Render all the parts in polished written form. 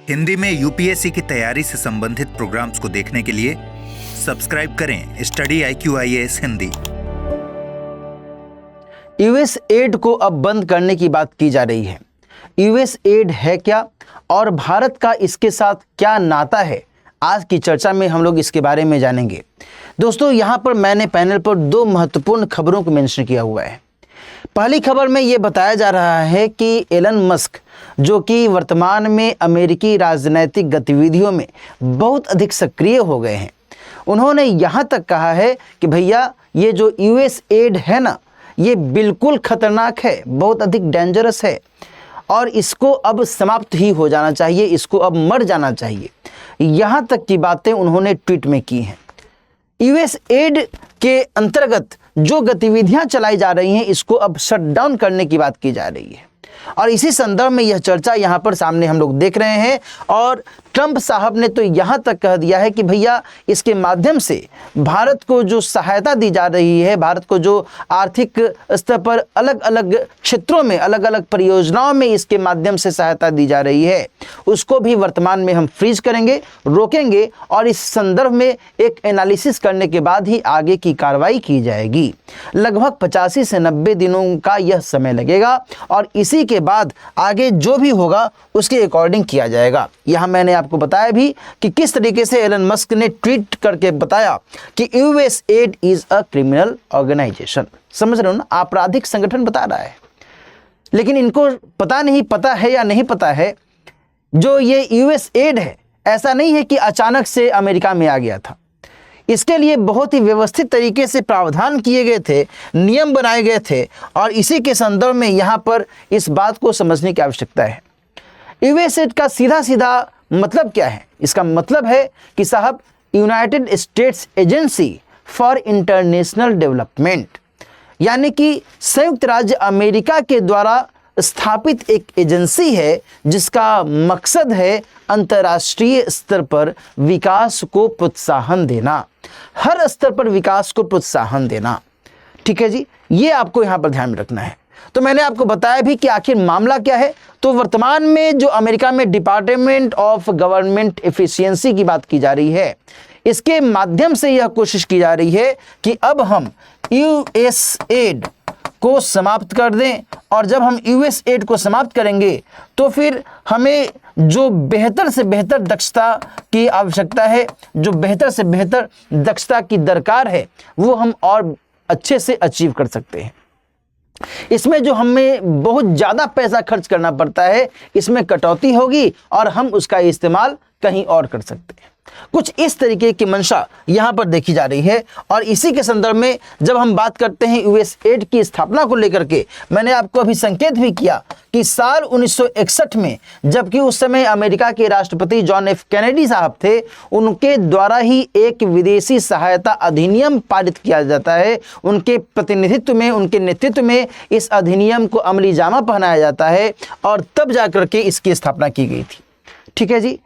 हिंदी में यूपीएससी की तैयारी से संबंधित प्रोग्राम्स को देखने के लिए सब्सक्राइब करें study IQIAS Hindi. US add को अब बंद करने की बात की जा रही है। यूएस एड है क्या और भारत का इसके साथ क्या नाता है, आज की चर्चा में हम लोग इसके बारे में जानेंगे। दोस्तों, यहाँ पर मैंने पैनल पर दो महत्वपूर्ण खबरों को मेंशन किया हुआ है। पहली खबर में ये बताया जा रहा है कि एलन मस्क, जो कि वर्तमान में अमेरिकी राजनैतिक गतिविधियों में बहुत अधिक सक्रिय हो गए हैं, उन्होंने यहाँ तक कहा है कि भैया ये जो यूएस एड है ना, ये बिल्कुल खतरनाक है, बहुत अधिक डेंजरस है और इसको अब समाप्त ही हो जाना चाहिए, इसको अब मर जाना चाहिए। यहाँ तक की बातें उन्होंने ट्वीट में की हैं। यूएस एड के अंतर्गत जो गतिविधियां चलाई जा रही हैं, इसको अब शट डाउन करने की बात की जा रही है और इसी संदर्भ में यह चर्चा यहाँ पर सामने हम लोग देख रहे हैं। और ट्रंप साहब ने तो यहाँ तक कह दिया है कि भैया इसके माध्यम से भारत को जो सहायता दी जा रही है, भारत को जो आर्थिक स्तर पर अलग अलग क्षेत्रों में अलग अलग परियोजनाओं में इसके माध्यम से सहायता दी जा रही है, उसको भी वर्तमान में हम फ्रीज करेंगे, रोकेंगे और इस संदर्भ में एक एनालिसिस करने के बाद ही आगे की कार्रवाई की जाएगी। लगभग 85 से 90 दिनों का यह समय लगेगा और इसी के बाद आगे जो भी होगा उसके अकॉर्डिंग किया जाएगा। यहाँ मैंने आपको बताया भी कि किस तरीके से एलन मस्क ने ट्वीट करके बताया कि US aid is a criminal organisation. समझ रहे हो ना, आपराधिक संगठन बता रहा है। लेकिन इनको पता है या नहीं पता है, जो ये यूएस एड है ऐसा नहीं है कि अचानक से अमेरिका में आ गया था। इसके लिए बहुत ही व्यवस्थित तरीके से प्रावधान किए गए थे, नियम बनाए गए थे और इसी के संदर्भ में यहाँ पर इस बात को समझने की आवश्यकता है। यूएस एड का सीधा सीधा मतलब क्या है? इसका मतलब है कि साहब, United states agency for international development, यानी कि संयुक्त राज्य अमेरिका के द्वारा स्थापित एक एजेंसी है जिसका मकसद है अंतर्राष्ट्रीय स्तर पर विकास को प्रोत्साहन देना, हर स्तर पर विकास को प्रोत्साहन देना। ठीक है जी, ये आपको यहाँ पर ध्यान में रखना है। तो मैंने आपको बताया भी कि आखिर मामला क्या है। तो वर्तमान में जो अमेरिका में डिपार्टमेंट ऑफ गवर्नमेंट एफिशिएंसी की बात की जा रही है, इसके माध्यम से यह कोशिश की जा रही है कि अब हम यूएस एड को समाप्त कर दें और जब हम यूएस एड को समाप्त करेंगे तो फिर हमें जो बेहतर से बेहतर दक्षता की आवश्यकता है, जो बेहतर से बेहतर दक्षता की दरकार है, वो हम और अच्छे से अचीव कर सकते हैं। इसमें जो हमें बहुत ज़्यादा पैसा खर्च करना पड़ता है, इसमें कटौती होगी और हम उसका इस्तेमाल कहीं और कर सकते हैं। कुछ इस तरीके की मंशा यहाँ पर देखी जा रही है और इसी के संदर्भ में जब हम बात करते हैं यूएस एड की स्थापना को लेकर के, मैंने आपको अभी संकेत भी किया कि साल 1961 में, जबकि उस समय अमेरिका के राष्ट्रपति जॉन एफ कैनेडी साहब थे, उनके द्वारा ही एक विदेशी सहायता अधिनियम पारित किया जाता है। उनके प्रतिनिधित्व में, उनके नेतृत्व में इस अधिनियम को अमली जामा पहनाया जाता है और तब जाकर के इसकी स्थापना की गई थी। ठीक है जी,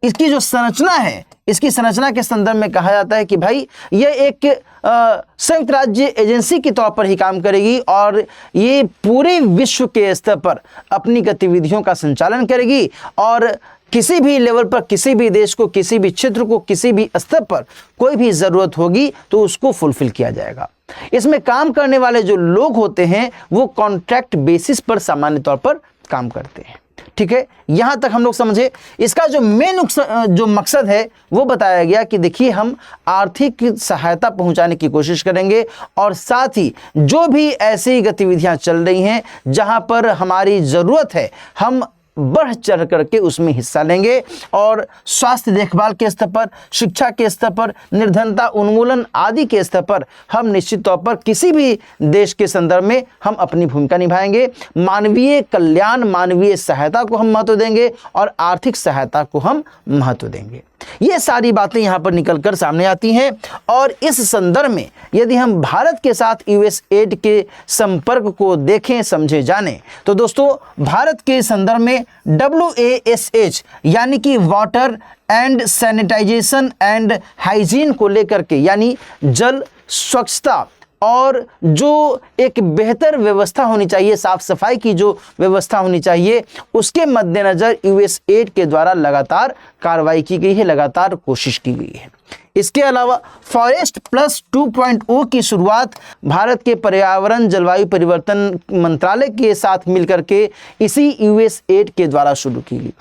इसकी जो संरचना है, इसकी संरचना के संदर्भ में कहा जाता है कि भाई ये एक संयुक्त राज्य एजेंसी के तौर पर ही काम करेगी और ये पूरे विश्व के स्तर पर अपनी गतिविधियों का संचालन करेगी और किसी भी लेवल पर, किसी भी देश को, किसी भी क्षेत्र को, किसी भी स्तर पर कोई भी ज़रूरत होगी तो उसको फुलफिल किया जाएगा। इसमें काम करने वाले जो लोग होते हैं वो कॉन्ट्रैक्ट बेसिस पर सामान्य तौर पर काम करते हैं। ठीक है, यहां तक हम लोग समझे। इसका जो मेन जो मकसद है वो बताया गया कि देखिए, हम आर्थिक सहायता पहुंचाने की कोशिश करेंगे और साथ ही जो भी ऐसी गतिविधियां चल रही हैं जहां पर हमारी ज़रूरत है, हम बढ़ चढ़ करके उसमें हिस्सा लेंगे और स्वास्थ्य देखभाल के स्तर पर, शिक्षा के स्तर पर, निर्धनता उन्मूलन आदि के स्तर पर हम निश्चित तौर पर किसी भी देश के संदर्भ में हम अपनी भूमिका निभाएंगे। मानवीय कल्याण, मानवीय सहायता को हम महत्व देंगे और आर्थिक सहायता को हम महत्व देंगे। ये सारी बातें यहाँ पर निकलकर सामने आती हैं और इस संदर्भ में यदि हम भारत के साथ यूएस एड के संपर्क को देखें, समझे, जानें, तो दोस्तों भारत के संदर्भ में WASH यानी कि water and sanitisation and hygiene को लेकर के, यानी जल, स्वच्छता और जो एक बेहतर व्यवस्था होनी चाहिए, साफ सफाई की जो व्यवस्था होनी चाहिए, उसके मद्देनजर यूएस एड के द्वारा लगातार कार्रवाई की गई है, लगातार कोशिश की गई है। इसके अलावा फॉरेस्ट प्लस 2.0 की शुरुआत भारत के पर्यावरण जलवायु परिवर्तन मंत्रालय के साथ मिलकर के इसी यूएस एड के द्वारा शुरू की गई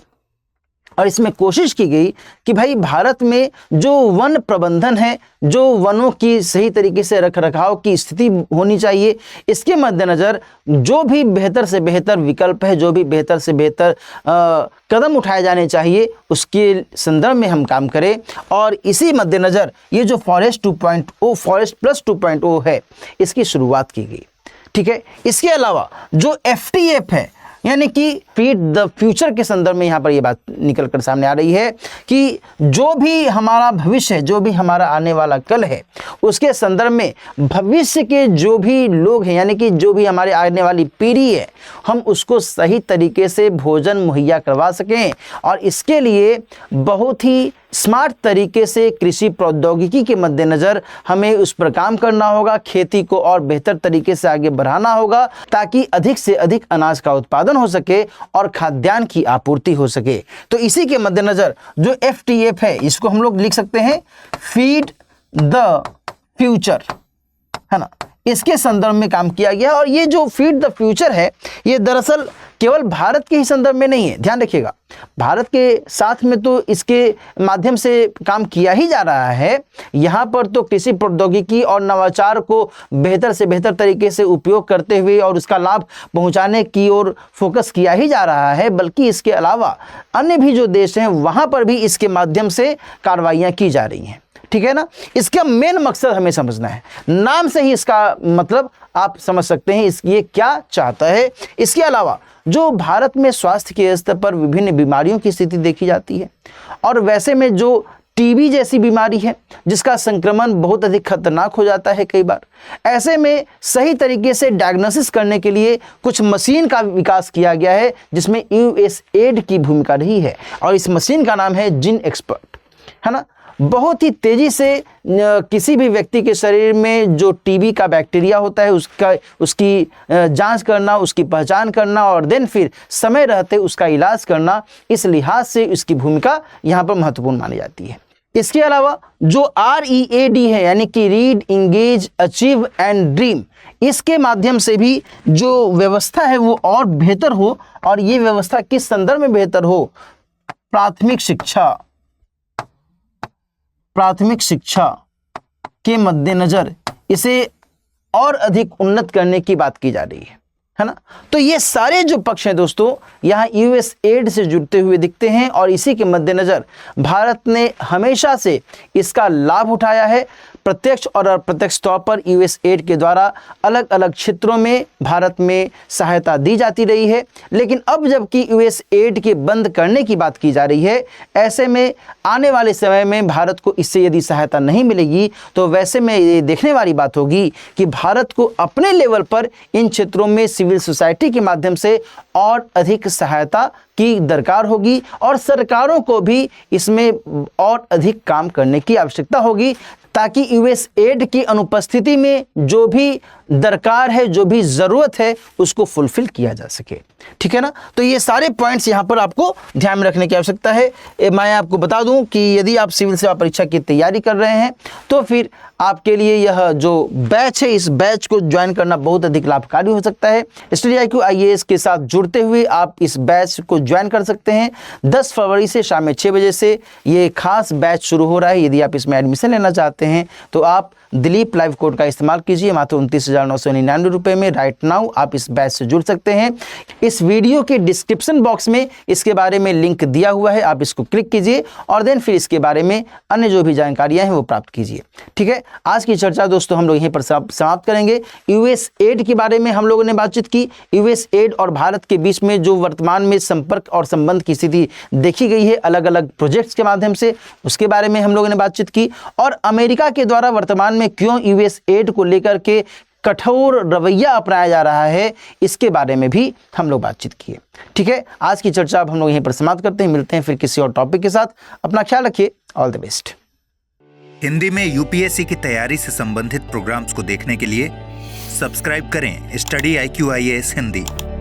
और इसमें कोशिश की गई कि भाई भारत में जो वन प्रबंधन है, जो वनों की सही तरीके से रखरखाव की स्थिति होनी चाहिए, इसके मद्देनज़र जो भी बेहतर से बेहतर विकल्प है, जो भी बेहतर से बेहतर कदम उठाए जाने चाहिए, उसके संदर्भ में हम काम करें। और इसी मद्देनज़र ये जो फॉरेस्ट प्लस 2.0 है, इसकी शुरुआत की गई। ठीक है। इसके अलावा जो FTF है, यानी कि फीड द फ्यूचर के संदर्भ में यहाँ पर ये बात निकल कर सामने आ रही है कि जो भी हमारा भविष्य है, जो भी हमारा आने वाला कल है, उसके संदर्भ में भविष्य के जो भी लोग हैं, यानी कि जो भी हमारे आने वाली पीढ़ी है, हम उसको सही तरीके से भोजन मुहैया करवा सकें। और इसके लिए बहुत ही स्मार्ट तरीके से कृषि प्रौद्योगिकी के मद्देनज़र हमें उस पर काम करना होगा, खेती को और बेहतर तरीके से आगे बढ़ाना होगा ताकि अधिक से अधिक अनाज का उत्पादन हो सके और खाद्यान्न की आपूर्ति हो सके। तो इसी के मद्देनज़र जो FTF है, इसको हम लोग लिख सकते हैं फीड द फ्यूचर, है ना, इसके संदर्भ में काम किया गया। और ये जो फीड द फ्यूचर है, ये दरअसल केवल भारत के ही संदर्भ में नहीं है, ध्यान रखिएगा, भारत के साथ में तो इसके माध्यम से काम किया ही जा रहा है। यहाँ पर तो कृषि प्रौद्योगिकी और नवाचार को बेहतर से बेहतर तरीके से उपयोग करते हुए और उसका लाभ पहुँचाने की ओर फोकस किया ही जा रहा है, बल्कि इसके अलावा अन्य भी जो देश हैं वहाँ पर भी इसके माध्यम से कार्रवाइयाँ की जा रही हैं। ठीक है ना। इसका मेन मकसद हमें समझना है, नाम से ही इसका मतलब आप समझ सकते हैं ये क्या चाहता है। इसके अलावा जो भारत में स्वास्थ्य के स्तर पर विभिन्न बीमारियों की स्थिति देखी जाती है, और वैसे में जो टीबी जैसी बीमारी है जिसका संक्रमण बहुत अधिक खतरनाक हो जाता है कई बार, ऐसे में सही तरीके से डायग्नोसिस करने के लिए कुछ मशीन का विकास किया गया है जिसमें USAID की भूमिका रही है, और इस मशीन का नाम है जीन एक्सपर्ट, है ना। बहुत ही तेजी से किसी भी व्यक्ति के शरीर में जो टीबी का बैक्टीरिया होता है उसकी जांच करना, उसकी पहचान करना और देन फिर समय रहते उसका इलाज करना, इस लिहाज से इसकी भूमिका यहाँ पर महत्वपूर्ण मानी जाती है। इसके अलावा जो READ है, यानी कि read, engage, achieve and dream, इसके माध्यम से भी जो व्यवस्था है वो और बेहतर हो। और ये व्यवस्था किस संदर्भ में बेहतर हो? प्राथमिक शिक्षा के मद्देनजर इसे और अधिक उन्नत करने की बात की जा रही है ना। तो ये सारे जो पक्ष हैं दोस्तों, यहाँ USAID से जुड़ते हुए दिखते हैं और इसी के मद्देनजर भारत ने हमेशा से इसका लाभ उठाया है। प्रत्यक्ष और अप्रत्यक्ष तौर पर USAID के द्वारा अलग अलग क्षेत्रों में भारत में सहायता दी जाती रही है। लेकिन अब जबकि USAID के बंद करने की बात की जा रही है, ऐसे में आने वाले समय में भारत को इससे यदि सहायता नहीं मिलेगी तो वैसे में ये देखने वाली बात होगी कि भारत को अपने लेवल पर इन क्षेत्रों में सिविल सोसाइटी के माध्यम से और अधिक सहायता की दरकार होगी और सरकारों को भी इसमें और अधिक काम करने की आवश्यकता होगी ताकि USAID की अनुपस्थिति में जो भी दरकार है, जो भी ज़रूरत है, उसको फुलफिल किया जा सके। ठीक है ना। तो ये सारे पॉइंट्स यहाँ पर आपको ध्यान में रखने की आवश्यकता है। मैं आपको बता दूं कि यदि आप सिविल सेवा परीक्षा की तैयारी कर रहे हैं तो फिर आपके लिए यह जो बैच है, इस बैच को ज्वाइन करना बहुत अधिक लाभकारी हो सकता है। स्टडी IQ IAS के साथ जुड़ते हुए आप इस बैच को ज्वाइन कर सकते हैं। 10 फरवरी से शाम में 6 बजे से ये खास बैच शुरू हो रहा है। यदि आप इसमें एडमिशन लेना चाहते हैं तो आप दिलीप लाइव कोड का इस्तेमाल कीजिए, मात्र 29,999 रुपये में राइट नाउ आप इस बैच से जुड़ सकते हैं। इस वीडियो के डिस्क्रिप्शन बॉक्स में इसके बारे में लिंक दिया हुआ है, आप इसको क्लिक कीजिए और देन फिर इसके बारे में अन्य जो भी जानकारियां हैं वो प्राप्त कीजिए। ठीक है। आज की चर्चा दोस्तों हम लोग यहीं पर समाप्त करेंगे। USAID के बारे में हम लोगों ने बातचीत की। USAID और भारत के बीच में जो वर्तमान में संपर्क और संबंध की स्थिति देखी गई है अलग अलग प्रोजेक्ट्स के माध्यम से, उसके बारे में हम लोगों ने बातचीत की। और अमेरिका के द्वारा वर्तमान में क्यों USAID को लेकर के कठोर रवैया अपनाया जा रहा है, इसके बारे में भी हम लोग बातचीत किए। ठीक है। आज की चर्चा अब हम लोग यहीं पर समाप्त करते हैं। मिलते हैं फिर किसी और टॉपिक के साथ। अपना ख्याल रखिए। All the best. हिंदी में यूपीएससी की तैयारी से संबंधित प्रोग्राम्स को देखने के लिए सब्सक्राइब करें स्टडी IQ IAS हिंदी।